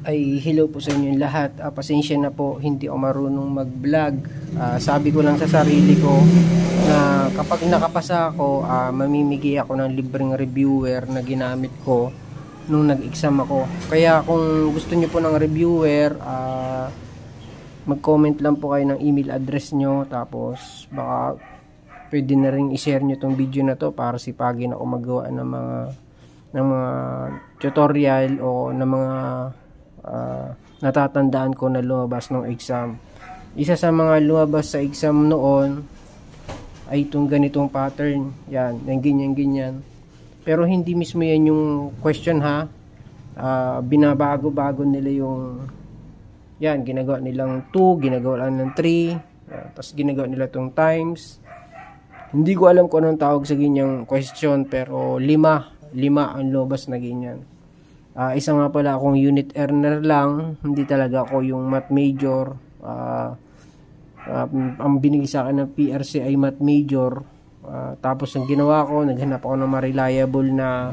Ay hello po sa inyo lahat. Pasensya na po, hindi ako marunong mag-vlog. Sabi ko lang sa sarili ko na kapag nakapasa ako, mamimigay ako ng libreng reviewer na ginamit ko nung nag-exam ako. Kaya kung gusto niyo po ng reviewer, mag-comment lang po kayo ng email address nyo, tapos baka pwede na rin i-share nyo tong video na to para sipagin ako magawa ng mga tutorial o ng mga natatandaan ko na lumabas ng exam. Isa sa mga lumabas sa exam noon ay itong ganitong pattern. Yan, yung ganyan. Pero hindi mismo yan yung question ha. Binabago-bago nila yung yan, ginagawa nilang 2, ginagawa lang ng 3, tapos ginagawa nila itong times. Hindi ko alam kung anong tawag sa ganyang question, pero 5 ang lumabas na ganyan. Isa nga pala akong unit earner lang, hindi talaga ako yung math major. Ang binigay sa akin ng PRC ay math major. Tapos ang ginawa ko, naghanap ako ng reliable na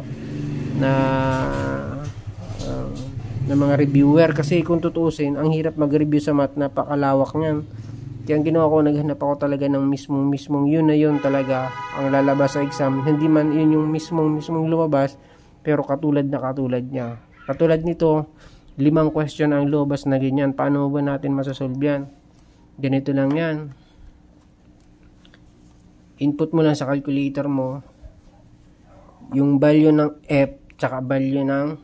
mga reviewer, kasi kung tutuusin, ang hirap mag-review sa math, napakalawak niyan. Kaya ang ginawa ko, naghanap ako talaga ng mismong yun na yun talaga ang lalabas sa exam. Hindi man yun yung mismong lumabas, pero katulad niya. Katulad nito, 5 question ang lumabas na ganyan. Paano ba natin masasolve yan? Ganito lang yan. Input mo lang sa calculator mo yung value ng F tsaka value ng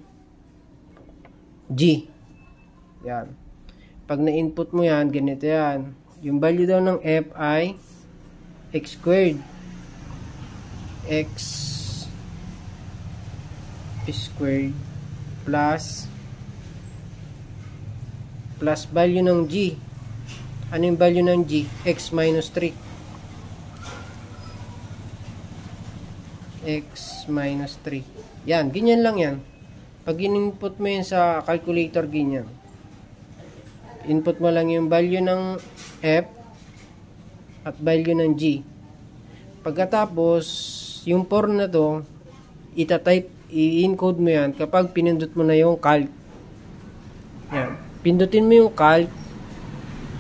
G. Yan. Pag na-input mo yan, ganito yan. Yung value daw ng F ay x squared. X squared plus value ng G. Ano yung value ng G? X minus 3. X minus 3. Yan, ganyan lang yan. Pag in-input mo yan sa calculator, ganyan. Input mo lang yung value ng F at value ng G. Pagkatapos, yung 4 na to, i-encode mo yan kapag pinindot mo na yung calc. Yan. Pindutin mo yung calc,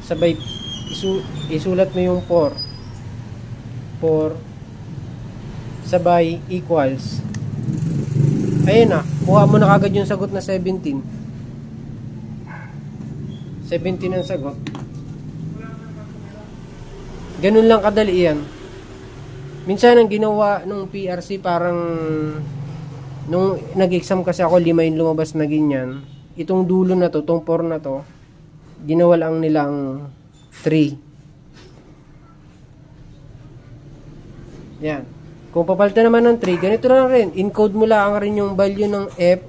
sabay isulat mo yung 4, sabay equals. Ayun na, kuha mo na kagad yung sagot na 17 ang sagot. Ganun lang kadali yan. Minsan ang ginawa nung PRC, parang nung nag-exam kasi ako, 5 yung lumabas na ganyan. Itong dulo na to, itong 4 na to, ginawa lang nilang 3. Yan. Kung papalitan naman ng 3, ganito lang rin. Encode mo lang rin yung value ng F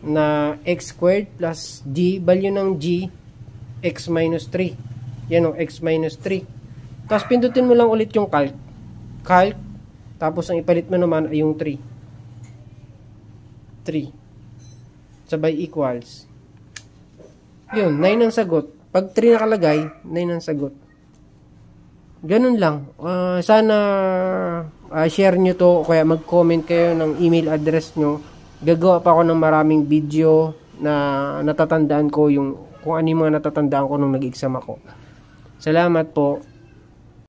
na x squared plus G, value ng G, x minus 3. Yan o, x minus 3. Tapos pindutin mo lang ulit yung calc. Tapos ang ipalit mo naman ay yung 3. Sabay equals. Yun, 9 ang sagot. Pag 3 nakalagay, 9 ang sagot. Ganun lang. Sana share nyo to, kaya mag-comment kayo ng email address nyo. Gagawa pa ako ng maraming video na natatandaan ko, kung ano yung mga natatandaan ko nung nag-exam ako. Salamat po.